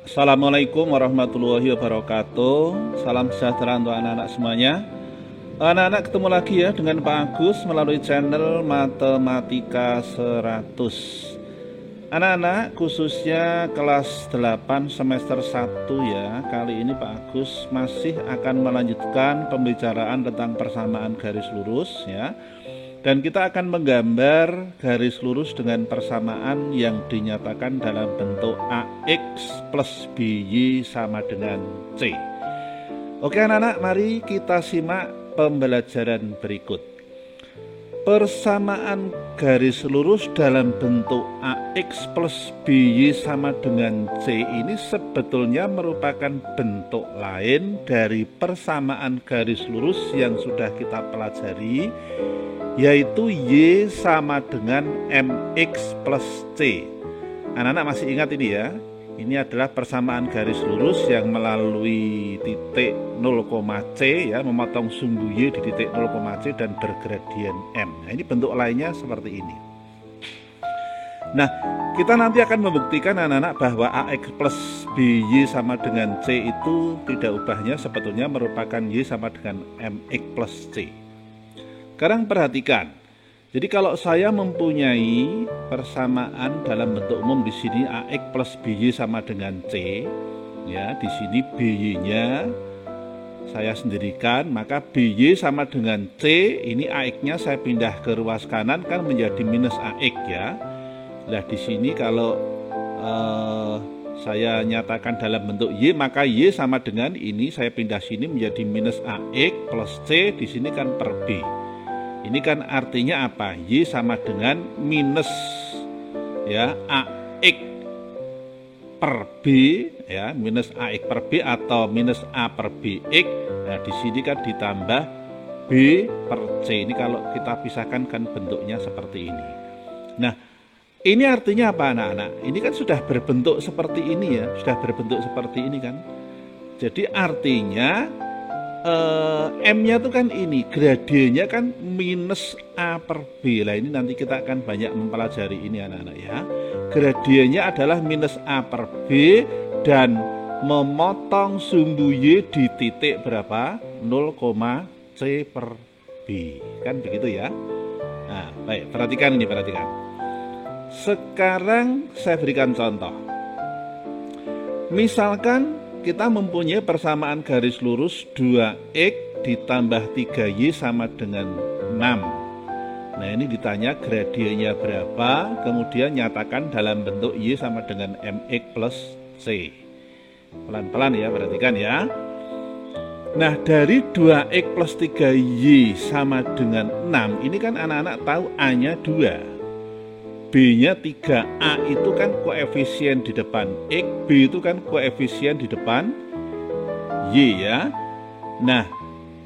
Assalamualaikum warahmatullahi wabarakatuh. Salam sejahtera untuk anak-anak semuanya. Anak-anak, ketemu lagi ya dengan Pak Agus melalui channel Matematika 100. Anak-anak khususnya kelas 8 semester 1 ya. Kali ini Pak Agus masih akan melanjutkan pembicaraan tentang persamaan garis lurus ya. Dan kita akan menggambar garis lurus dengan persamaan yang dinyatakan dalam bentuk AX plus BY sama dengan C. Oke anak-anak, mari kita simak pembelajaran berikut. Persamaan garis lurus dalam bentuk AX plus BY sama dengan C ini sebetulnya merupakan bentuk lain dari persamaan garis lurus yang sudah kita pelajari, yaitu Y sama dengan MX plus C. Anak-anak masih ingat ini ya? Ini adalah persamaan garis lurus yang melalui titik 0, C ya, memotong sumbu Y di titik 0, C dan bergradien M. Nah, ini bentuk lainnya seperti ini. Nah, kita nanti akan membuktikan anak-anak bahwa AX plus BY sama dengan C itu tidak ubahnya sebetulnya merupakan Y sama dengan MX plus C. Sekarang perhatikan. Jadi kalau saya mempunyai persamaan dalam bentuk umum di sini AX plus BY sama dengan C, ya di sini BY-nya saya sendirikan, maka BY sama dengan C, ini AX-nya saya pindah ke ruas kanan kan menjadi minus AX ya. Nah di sini kalau saya nyatakan dalam bentuk Y, maka Y sama dengan ini saya pindah sini menjadi minus AX plus C, di sini kan per B. Ini kan artinya apa? Y sama dengan minus ya AX per B ya, minus AX per B atau minus A per BX. Nah, di sini kan ditambah B per C. Ini kalau kita pisahkan kan bentuknya seperti ini. Nah, ini artinya apa anak-anak? Ini kan sudah berbentuk seperti ini ya, sudah berbentuk seperti ini kan. Jadi artinya M-nya itu kan ini, gradiennya kan minus A per B. Lah ini nanti kita akan banyak mempelajari ini anak-anak ya. Gradiennya adalah minus A per B dan memotong sumbu Y di titik berapa? 0, C per B. Kan begitu ya. Nah, baik, perhatikan ini, perhatikan. Sekarang saya berikan contoh. Misalkan kita mempunyai persamaan garis lurus 2X ditambah 3Y sama dengan 6. Nah ini ditanya gradiennya berapa, kemudian nyatakan dalam bentuk Y sama dengan MX plus C. Pelan-pelan ya, perhatikan ya. Nah dari 2X plus 3Y sama dengan 6, ini kan anak-anak tahu A-nya 2. B-nya 3A itu kan koefisien di depan X, B itu kan koefisien di depan Y ya. Nah,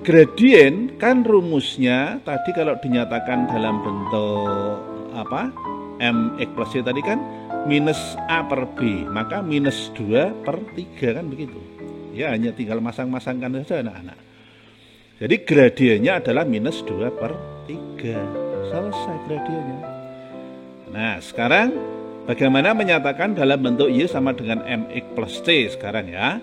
gradien kan rumusnya tadi kalau dinyatakan dalam bentuk apa? MX plus Y tadi kan minus A per B, maka minus 2 per 3 kan begitu. Ya, hanya tinggal masang-masangkan saja anak-anak. Jadi gradiennya adalah minus 2 per 3. Selesai gradiennya. Nah sekarang bagaimana menyatakan dalam bentuk Y sama dengan MX plus C sekarang ya.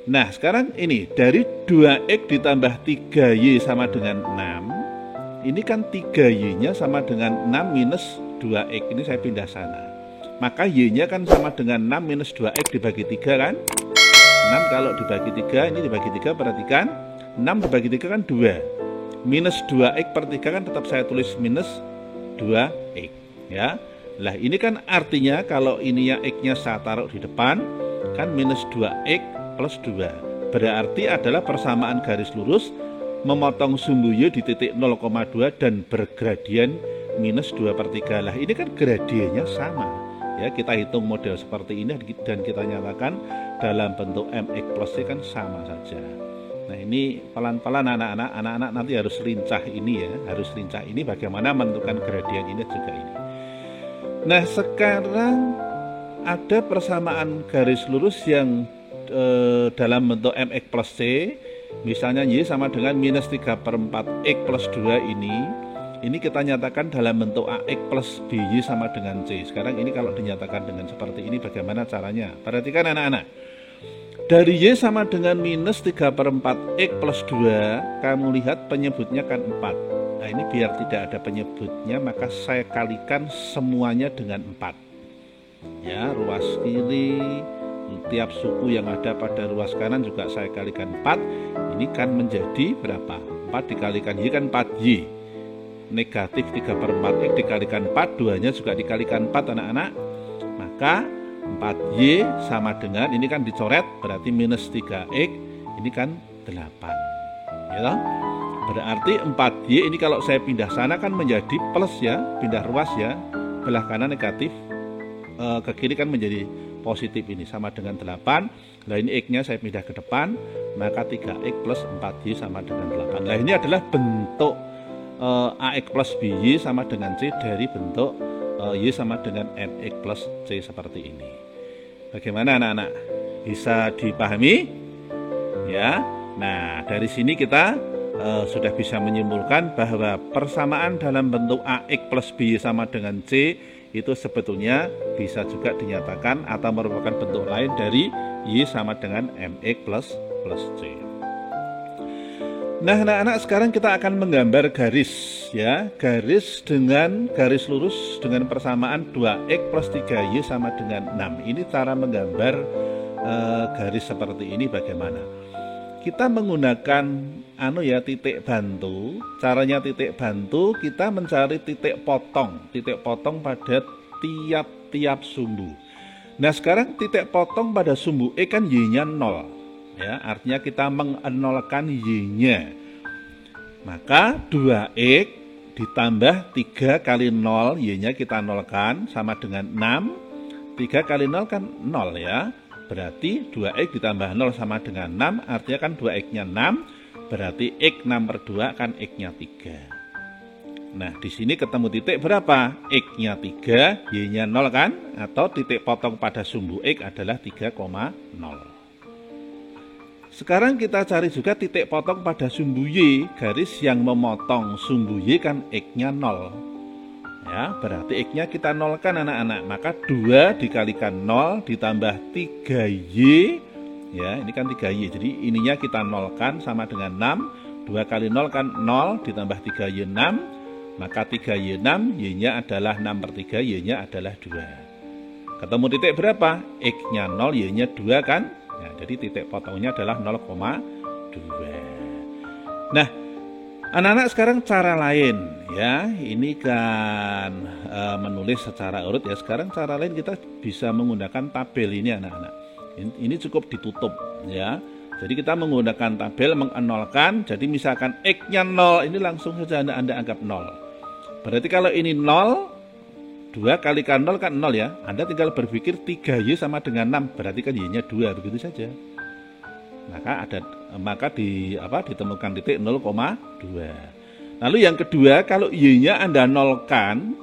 Nah sekarang ini dari 2X ditambah 3Y sama dengan 6. Ini kan 3Y nya sama dengan 6 minus 2X. Ini saya pindah sana. Maka Y nya kan sama dengan 6 minus 2X dibagi 3 kan. 6 kalau dibagi 3, ini dibagi 3, perhatikan 6 dibagi 3 kan 2. Minus 2X per 3 kan tetap saya tulis minus 2X ya. Lah ini kan artinya kalau ini ya X-nya saya taruh di depan kan minus 2X plus 2. Berarti adalah persamaan garis lurus memotong sumbu Y di titik 0,2 dan bergradien minus 2 per 3. Lah ini kan gradiennya sama ya, kita hitung model seperti ini dan kita nyatakan dalam bentuk MX plus C kan sama saja. Nah ini pelan-pelan anak-anak nanti harus lincah ini ya, harus lincah ini bagaimana menentukan gradien ini juga ini. Nah sekarang ada persamaan garis lurus yang dalam bentuk MX plus C. Misalnya Y sama dengan minus 3/4 X plus 2 ini. Ini kita nyatakan dalam bentuk AX plus BY sama dengan C. Sekarang ini kalau dinyatakan dengan seperti ini bagaimana caranya? Perhatikan anak-anak. Dari Y sama dengan minus 3/4 X plus 2, kamu lihat penyebutnya kan 4. Nah ini biar tidak ada penyebutnya, maka saya kalikan semuanya dengan 4. Ya, ruas kiri, tiap suku yang ada pada ruas kanan juga saya kalikan 4. Ini kan menjadi berapa? 4 dikalikan Y kan 4Y. Negatif 3/4 X dikalikan 4, duanya juga dikalikan 4 anak-anak. Maka 4Y sama dengan, ini kan dicoret, berarti minus 3X, ini kan 8. Ya toh? Berarti 4Y ini kalau saya pindah sana kan menjadi plus ya, pindah ruas ya, belah kanan negatif, ke kiri kan menjadi positif, ini sama dengan 8. Nah ini X nya saya pindah ke depan, maka 3X plus 4Y sama dengan 8. Nah ini adalah bentuk AX plus BY sama dengan C dari bentuk Y sama dengan MX plus C seperti ini. Bagaimana anak-anak? Bisa dipahami? Ya. Nah dari sini kita sudah bisa menyimpulkan bahwa persamaan dalam bentuk AX plus BY sama dengan C itu sebetulnya bisa juga dinyatakan atau merupakan bentuk lain dari Y sama dengan MX plus C. Nah anak-anak, sekarang kita akan menggambar garis ya, garis dengan garis lurus dengan persamaan 2X plus 3Y sama dengan 6. Ini cara menggambar garis seperti ini bagaimana? Kita menggunakan titik bantu. Caranya titik bantu, kita mencari titik potong pada tiap-tiap sumbu. Nah sekarang titik potong pada sumbu E kan Y-nya 0. Ya, artinya kita mengenolkan Y-nya. Maka 2X ditambah 3 kali 0, Y-nya kita nolkan sama dengan 6. 3 kali 0 kan 0 ya. Berarti 2X ditambah 0 sama dengan 6, artinya kan 2X-nya 6, berarti X 6/2 kan X-nya 3. Nah, di sini ketemu titik berapa? X-nya 3, Y-nya 0 kan? Atau titik potong pada sumbu X adalah 3,0. Sekarang kita cari juga titik potong pada sumbu Y, garis yang memotong sumbu Y kan X-nya 0. Ya, berarti X-nya kita nolkan anak-anak. Maka 2 dikalikan 0 ditambah 3Y. Ya, ini kan 3Y. Jadi ininya kita nolkan sama dengan 6. 2 kali 0 kan 0 ditambah 3Y 6. Maka 3Y 6, Y-nya adalah 6/3, Y-nya adalah 2. Ketemu titik berapa? X-nya 0, Y-nya 2 kan? Ya, jadi titik potongnya adalah 0,2. Nah, anak-anak sekarang cara lain ya. Ini kan menulis secara urut ya. Sekarang cara lain kita bisa menggunakan tabel ini anak-anak. Ini cukup ditutup ya. Jadi kita menggunakan tabel mengenolkan. Jadi misalkan X-nya 0, ini langsung saja Anda anggap 0. Berarti kalau ini 0, 2 kalikan 0 kan 0 ya. Anda tinggal berpikir 3Y sama dengan 6, berarti kan Y-nya 2, begitu saja. Maka ditemukan titik 0,2. Lalu yang kedua, kalau Y-nya Anda nolkan,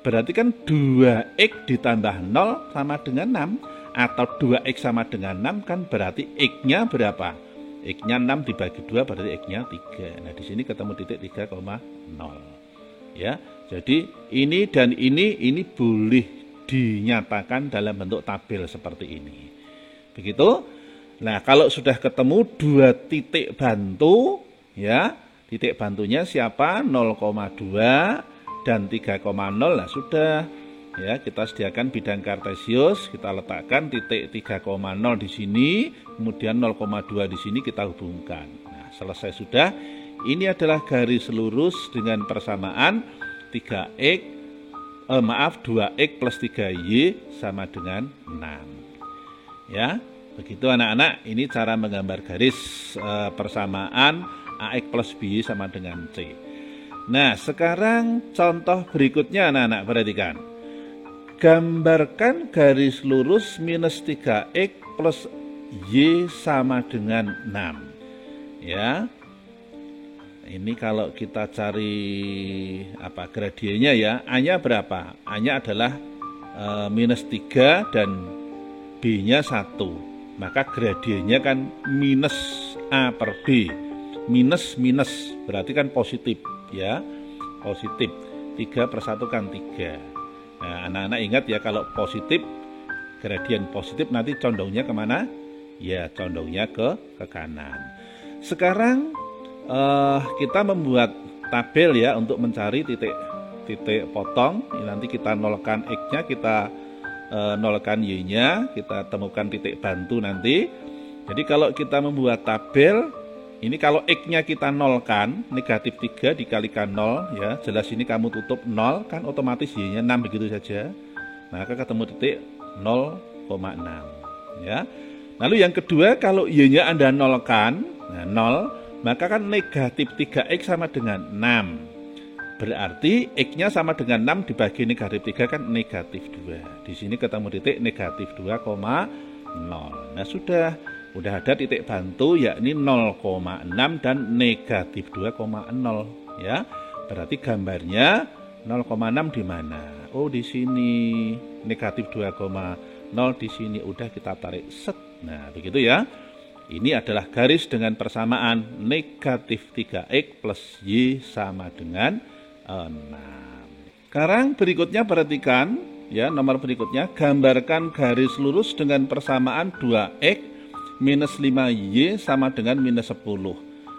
berarti kan 2X ditambah 0 sama dengan 6, atau 2X sama dengan 6 kan berarti X-nya berapa? X-nya 6 dibagi 2 berarti X-nya 3. Nah, di sini ketemu titik 3,0. Ya. Jadi ini dan ini boleh dinyatakan dalam bentuk tabel seperti ini. Begitu. Nah, kalau sudah ketemu 2 titik bantu, ya, titik bantunya siapa? 0,2 dan 3,0. Nah, sudah. Ya, kita sediakan bidang kartesius, kita letakkan titik 3,0 di sini, kemudian 0,2 di sini kita hubungkan. Nah, selesai sudah. Ini adalah garis lurus dengan persamaan 2x plus 3y sama dengan 6. Ya, begitu anak-anak. Ini cara menggambar garis persamaan AX plus BY sama dengan C. Nah, sekarang contoh berikutnya anak-anak, perhatikan. Gambarkan garis lurus minus 3x plus y sama dengan 6. Ya. Ini kalau kita cari gradiennya ya, A-nya berapa? A-nya adalah minus 3 dan B-nya 1. Maka gradiennya kan minus A per B. minus minus, berarti kan positif ya, positif. 3 per 1 kan 3. Nah, anak-anak ingat ya, kalau positif, gradien positif nanti condongnya kemana? Ya, condongnya ke kanan. Sekarang kita membuat tabel ya untuk mencari titik potong. Nanti kita nolkan X-nya, kita nolkan Y-nya, kita temukan titik bantu nanti. Jadi kalau kita membuat tabel, ini kalau X-nya kita nolkan, negatif 3 dikalikan 0 ya, jelas ini kamu tutup 0, kan otomatis Y-nya 6 begitu saja. Maka ketemu titik 0,6 ya. Lalu yang kedua, kalau Y-nya Anda nolkan, nah 0, maka kan negatif 3X sama dengan 6. Berarti X-nya sama dengan 6 dibagi negatif 3 kan negatif 2. Di sini ketemu titik negatif 2,0. Nah sudah ada titik bantu yakni 0,6 dan negatif 2,0 ya. Berarti gambarnya 0,6 di mana? Oh di sini, negatif 2,0 di sini, udah kita tarik set. Nah begitu ya. Ini adalah garis dengan persamaan negatif 3X plus Y sama dengan 6. Sekarang berikutnya perhatikan ya, nomor berikutnya, gambarkan garis lurus dengan persamaan 2X minus 5Y sama dengan minus 10.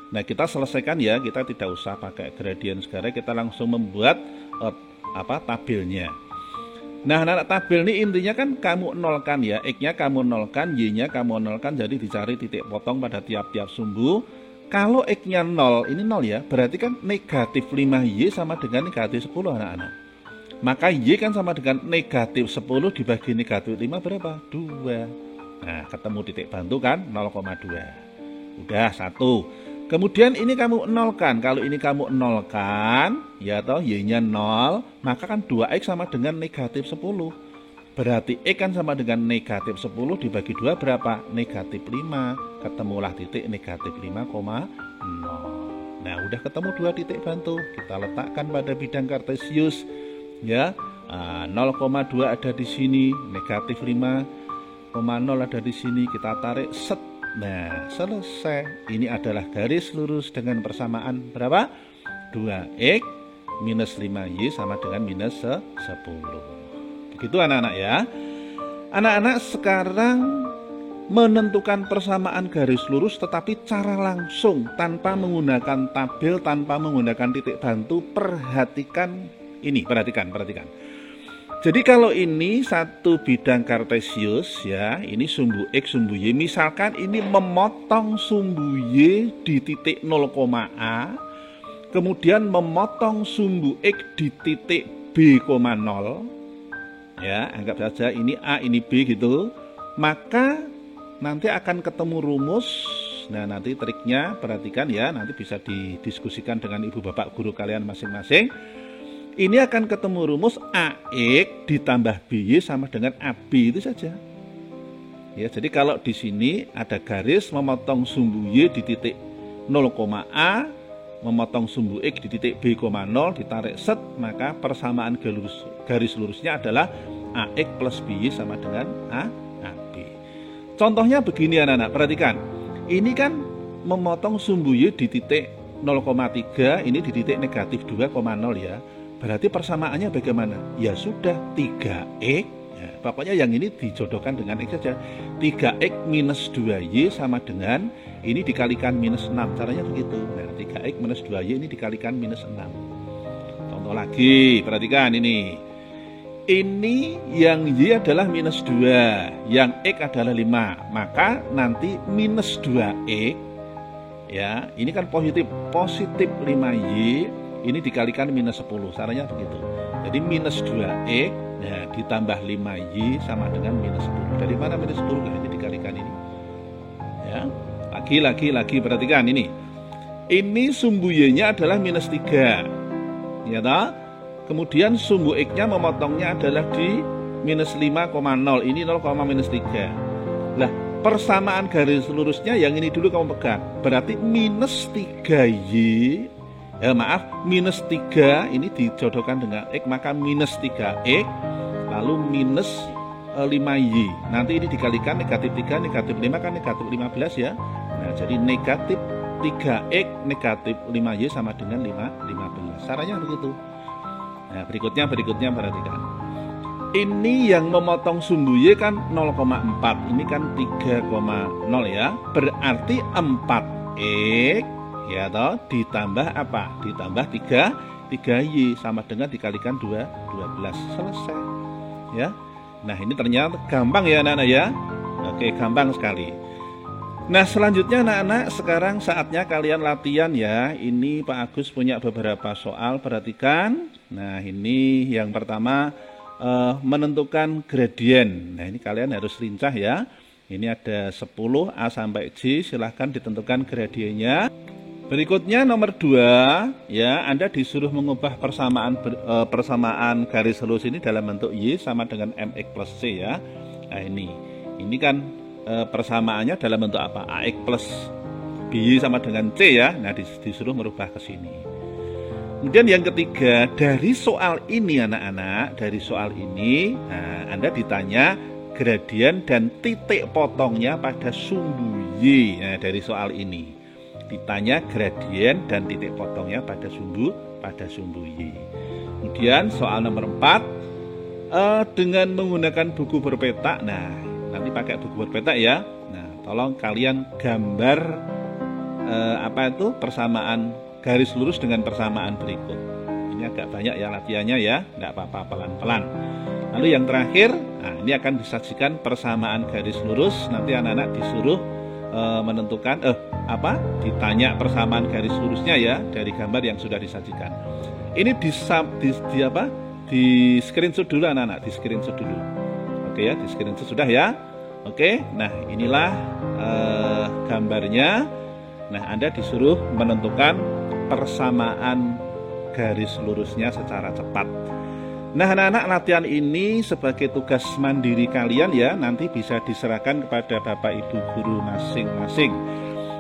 Nah kita selesaikan ya, kita tidak usah pakai gradien sekarang, kita langsung membuat tabelnya. Nah anak-anak, tabel ini intinya kan kamu nolkan ya, X-nya kamu nolkan, Y-nya kamu nolkan, jadi dicari titik potong pada tiap-tiap sumbu. Kalau X-nya 0, ini 0 ya, berarti kan negatif 5Y sama dengan negatif 10 anak-anak. Maka Y kan sama dengan negatif 10 dibagi negatif 5 berapa? 2. Nah ketemu titik bantu kan 0,2. Udah 1. Kemudian ini kamu nolkan, kalau ini kamu nolkan, ya toh Y-nya 0, maka kan 2X sama dengan negatif 10. Berarti X kan sama dengan negatif 10 dibagi 2 berapa? Negatif 5. Ketemulah titik negatif 5,0. Nah udah ketemu 2 titik bantu, kita letakkan pada bidang kartesius ya. 0,2 ada di sini, negatif 5,0 ada di sini, kita tarik set. Nah selesai. Ini adalah garis lurus dengan persamaan berapa? 2X minus 5Y sama dengan minus 10. Begitu anak-anak ya. Anak-anak sekarang menentukan persamaan garis lurus tetapi cara langsung, tanpa menggunakan tabel, tanpa menggunakan titik bantu. Perhatikan ini, perhatikan. Jadi kalau ini satu bidang kartesius ya, ini sumbu X, sumbu Y. Misalkan ini memotong sumbu Y di titik 0,A, kemudian memotong sumbu X di titik B,0, ya, anggap saja ini A, ini B gitu. Maka nanti akan ketemu rumus. Nah nanti triknya perhatikan ya, nanti bisa didiskusikan dengan ibu bapak guru kalian masing-masing. Ini akan ketemu rumus AX ditambah BY sama dengan AB, itu saja. Ya, jadi kalau di sini ada garis memotong sumbu Y di titik 0,A, memotong sumbu X di titik B,0, ditarik set, maka persamaan garis lurusnya adalah AX plus BY sama dengan AB. Contohnya begini anak-anak, perhatikan. Ini kan memotong sumbu Y di titik 0,3, ini di titik negatif 2,0 ya. Berarti persamaannya bagaimana? Ya sudah 3X ya, pokoknya yang ini dijodohkan dengan X saja. 3X minus 2Y sama dengan ini dikalikan minus 6. Caranya begitu. Nah 3X minus 2Y ini dikalikan minus 6. Contoh lagi, perhatikan ini. Ini yang Y adalah minus 2, yang X adalah 5. Maka nanti minus 2X ya, ini kan positif 5Y, ini dikalikan minus 10, caranya begitu. Jadi minus 2X ya, ditambah 5Y sama dengan minus 10. Dari mana minus 10? Nah, ini dikalikan ini ya. Lagi perhatikan ini. Ini sumbu Y-nya adalah minus 3 ya toh? Kemudian sumbu X-nya memotongnya adalah di minus 5,0. Ini 0, minus 3. Lah persamaan garis lurusnya yang ini dulu kamu pegang. Berarti minus 3Y, minus 3 ini dijodohkan dengan X, maka minus 3X lalu minus 5Y. Nanti ini dikalikan negatif 3, negatif 5 kan negatif 15 ya. Nah jadi negatif 3X negatif 5Y sama dengan 15. Caranya begitu. Nah, berikutnya perhatikan. Ini yang memotong sumbu Y kan 0,4. Ini kan 3,0 ya. Berarti 4X ya toh ditambah apa? Ditambah 3Y sama dengan dikalikan 12. Selesai. Ya. Nah, ini ternyata gampang ya anak-anak ya. Oke, gampang sekali. Nah, selanjutnya anak-anak, sekarang saatnya kalian latihan ya. Ini Pak Agus punya beberapa soal, perhatikan. Nah, ini yang pertama menentukan gradien. Nah, ini kalian harus lincah ya. Ini ada 10 A sampai J, silahkan ditentukan gradiennya. Berikutnya nomor 2 ya, Anda disuruh mengubah persamaan garis lurus ini dalam bentuk Y sama dengan MX plus C ya. Nah, ini kan persamaannya dalam bentuk apa? AX plus BY sama dengan C ya. Nah, disuruh merubah ke sini. Kemudian yang ketiga, dari soal ini anak-anak, nah, Anda ditanya gradien dan titik potongnya pada sumbu Y. Nah, dari soal ini ditanya gradien dan titik potongnya pada sumbu Y. Kemudian soal nomor 4, dengan menggunakan buku berpeta. Nah, nanti pakai buku berpeta ya. Nah, tolong kalian gambar persamaan garis lurus dengan persamaan berikut. Ini agak banyak ya latihannya ya, nggak apa-apa, pelan-pelan. Lalu yang terakhir, nah ini akan disajikan persamaan garis lurus. Nanti anak-anak disuruh menentukan ditanya persamaan garis lurusnya ya dari gambar yang sudah disajikan. Ini di screenshot dulu anak-anak, di screenshot dulu. Oke ya, di screenshot sudah ya. Oke, nah inilah gambarnya. Nah, Anda disuruh menentukan persamaan garis lurusnya secara cepat. Nah, anak-anak, latihan ini sebagai tugas mandiri kalian ya, nanti bisa diserahkan kepada Bapak Ibu guru masing-masing.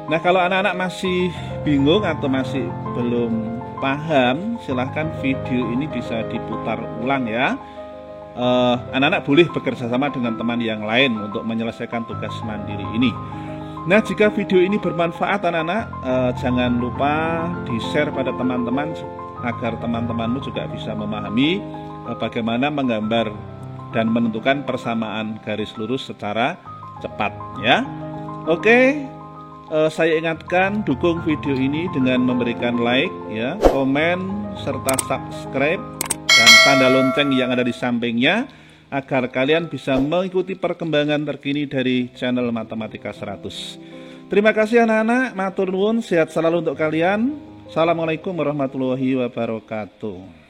Nah, kalau anak-anak masih bingung atau masih belum paham, silahkan video ini bisa diputar ulang ya. Anak-anak boleh bekerja sama dengan teman yang lain untuk menyelesaikan tugas mandiri ini. Nah, jika video ini bermanfaat anak-anak, jangan lupa di-share pada teman-teman agar teman-temanmu juga bisa memahami bagaimana menggambar dan menentukan persamaan garis lurus secara cepat ya. Oke, saya ingatkan dukung video ini dengan memberikan like ya, komen serta subscribe dan tanda lonceng yang ada di sampingnya agar kalian bisa mengikuti perkembangan terkini dari channel Matematika 100. Terima kasih anak-anak, matur nuwun, sehat selalu untuk kalian. Assalamualaikum warahmatullahi wabarakatuh.